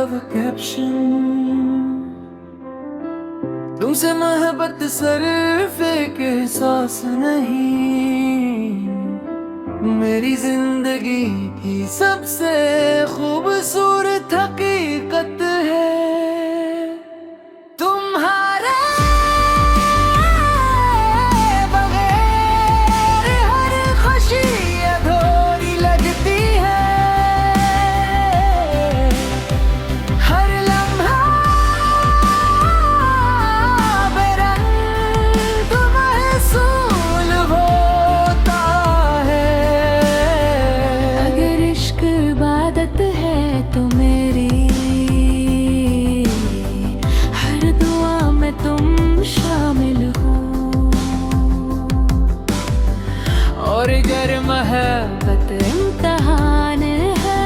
Love caption. तुमसे मोहब्बत सिर्फ एक एहसास नहीं, मेरी जिंदगी की सबसे खूबसूरत हकीकत है। तुम्हारे बगैर हर खुशी अधूरी लगती है, हर लम्हा बेरंग महसूस होता है। अगर इश्क इबादत है तो मेरी हर दुआ में तुम शामिल हो, और अगर मोहब्बत इम्तिहान है,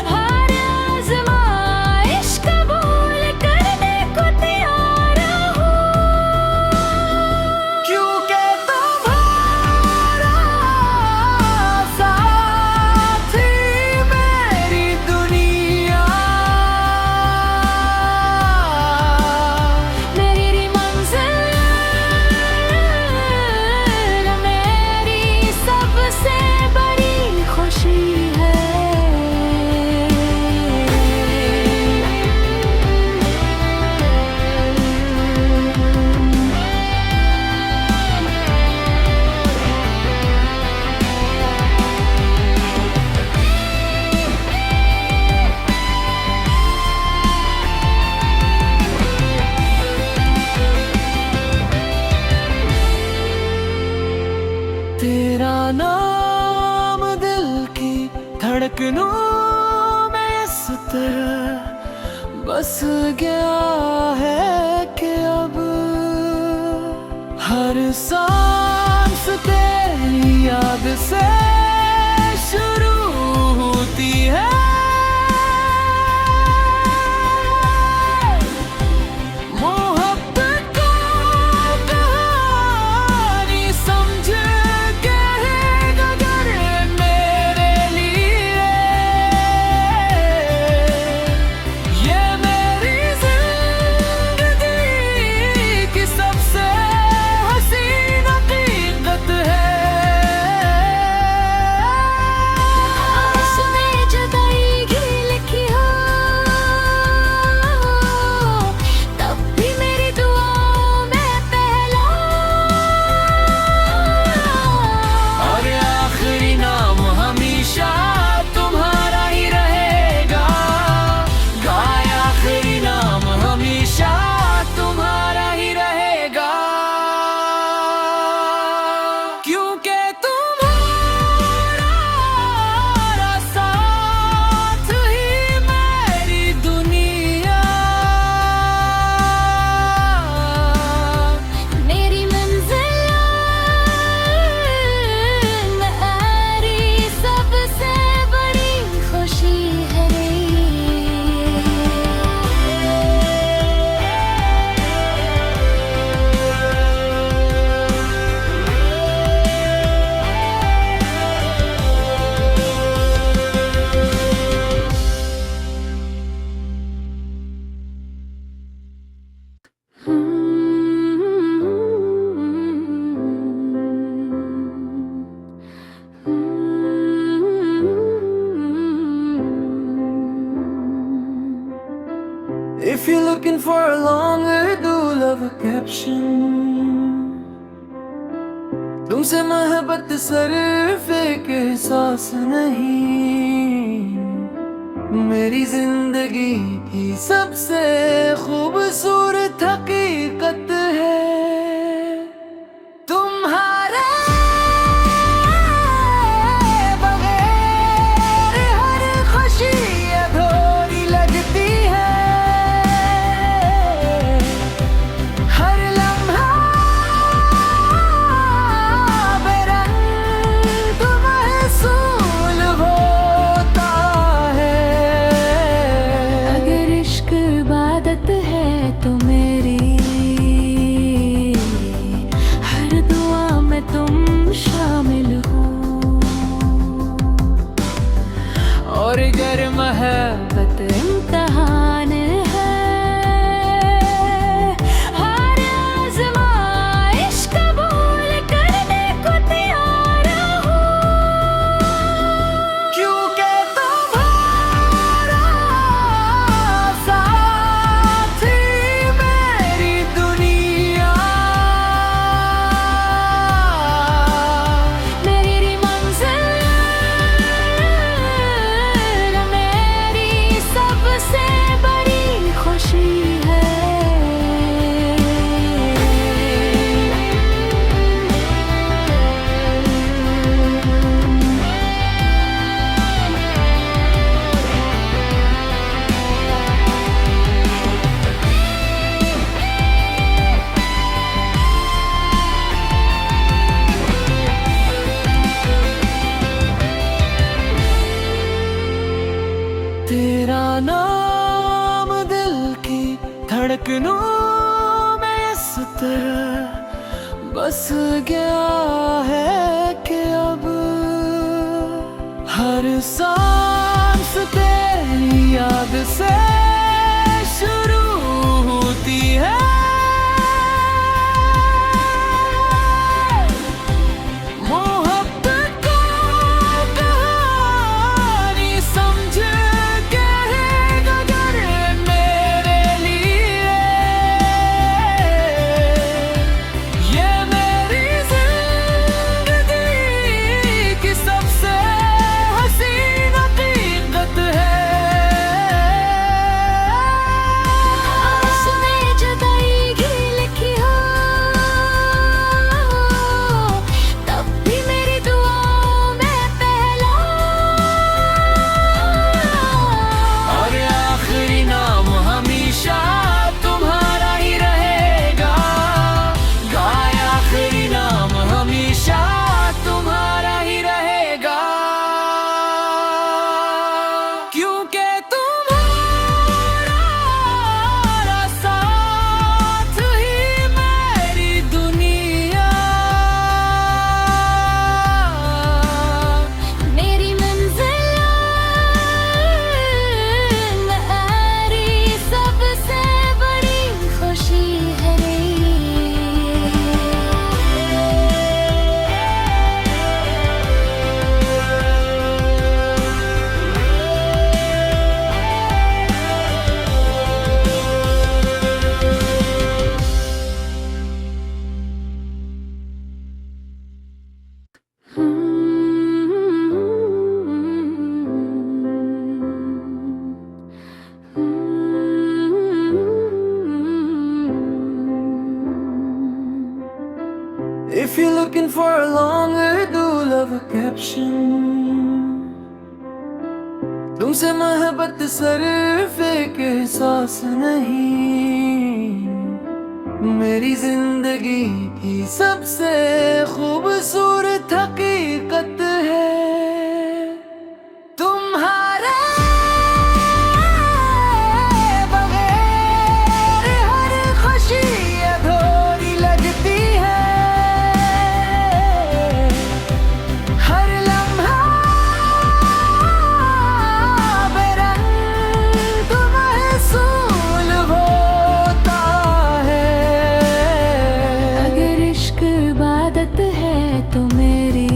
हर आज़माइश कबूल करने को तैयार हूँ, क्योंकि तुम्हारा साथ ही मेरी दुनिया, मेरी मंजिल, मेरी सबसे बड़ी खुशी है। तेरा नाम दिल की धड़कनों में इस तरह बस गया है कि अब हर सांस तेरी याद से शुरू होती है। मोहब्बत को कहानी समझ के अगर मेरे लिए, ये मेरी जिंदगी की सबसे हसीन हकीकत है। उसने जुदाई की लिखी हो, तब भी मेरी दुआओं में पहला, और आखिरी नाम हमेशा तुम्हारा ही रहेगा। गाय आखिरी नाम हमेशा तुम्हारा ही रहेगा, क्योंकि तुम्हारा साथ ही मेरी दुनिया, मेरी मंजिल, मेरी सबसे बड़ी खुशी है। If you're looking for a longer do love caption, तुमसे मोहब्बत सिर्फ एक एहसास नहीं, मेरी जिंदगी की सबसे खूबसूरत हकीकत है। तुम्हारे बगैर हर खुशी अधूरी लगती है, हर लम्हा बेरंग महसूस होता है। अगर इश्क इबादत है तो मेरी हर दुआ में तुम शामिल हो, और गर महबत इम्तिहान है, हर आज़माइश कबूल करने को तैयार हूँ, क्योंकि तुम्हारा साथ ही मेरी दुनिया, मेरी मंजिल मेरी सबसे बड़ी खुशी है। तेरा नाम दिल की धड़कनों में इस तरह बस गया है कि अब हर सांस तेरी याद से शुरू होती है। मोहब्बत को कहानी समझ के नजर मेरे लिए, ये मेरी जिंदगी की सबसे हसीन हकीकत है। उसने जुदाई की लिखी हो, तब भी मेरी दुआओं में पहला, और आखिरी नाम हमेशा तुम्हारा ही रहेगा, गाया आखिरी नाम हमेशा तुम्हारा ही रहेगा, क्योंकि तुम्हारा साथ ही मेरी दुनिया, मेरी मंजिल मेरी सबसे बड़ी खुशी है। If you're looking for a longer do love a caption, तुमसे मोहब्बत सिर्फ एक एहसास नहीं, मेरी जिंदगी की सबसे खूबसूरत हकीकत है। तुम्हारे बगैर हर खुशी अधूरी लगती है, हर लम्हा बेरंग महसूस होता है। अगर इश्क इबादत है तो मेरी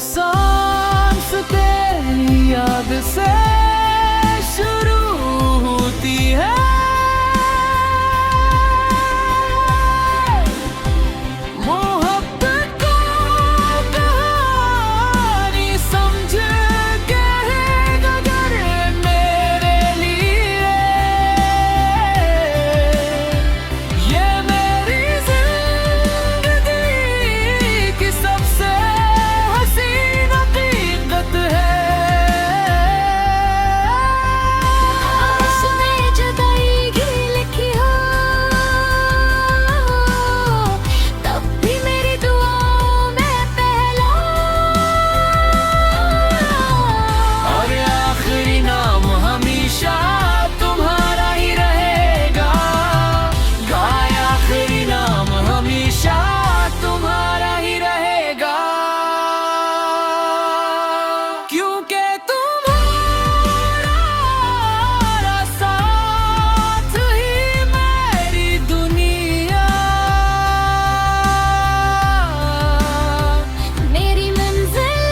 सांस तेरी याद से शुरू होती है। मोहब्बत को कहानी समझ के नजर मेरे लिए ये मेरी जिंदगी की सबसे हसीन हकीकत है। उसने जुदाई की लिखी हो तब भी मेरी दुआओं में पहला और आखिरी नाम हमेशा तुम्हारा ही रहेगा। गाय आखिरी नाम हमेशा तुम्हारा ही रहेगा, क्योंकि तुम्हारा साथ ही मेरी दुनिया, मेरी मंजिल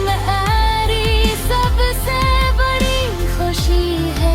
मेरी सबसे बड़ी खुशी है।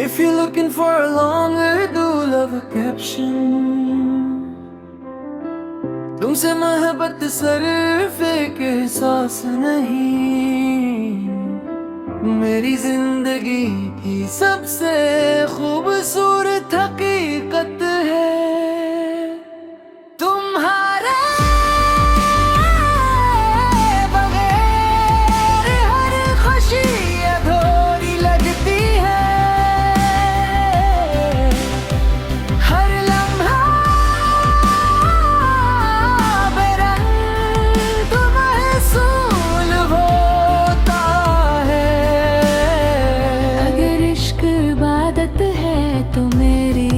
If you're looking for a longer do love a caption, तुमसे मोहब्बत सिर्फ एक एहसास नहीं, मेरी जिंदगी की सबसे खूबसूरत हकीकत है। तुम्हारे बगैर हर खुशी अधूरी लगती है, हर लम्हा बेरंग महसूस होता है। अगर इश्क इबादत है तो मेरी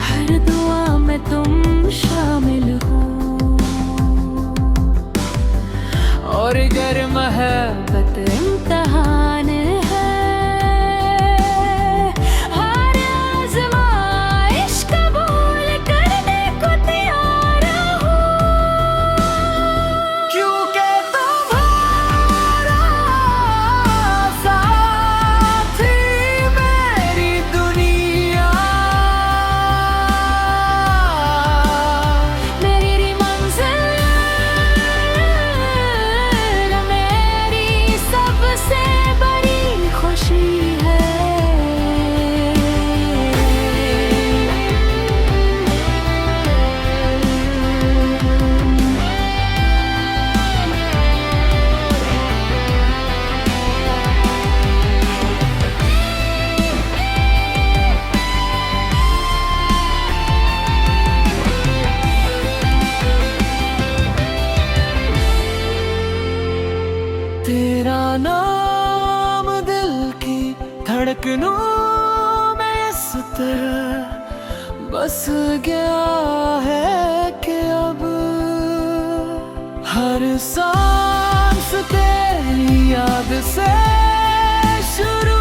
हर दुआ में तुम शामिल हो। और अगर मोहब्बत इम्तिहान है हर आज़माइश कबूल करने को तैयार हूँ, क्योंकि तुम्हारा साथ ही मेरी दुनिया, मेरी मंजिल मेरी सबसे बड़ी खुशी है। तेरा नाम दिल की धड़कनों में इस तरह बस गया है कि अब हर सांस तेरी याद से शुरू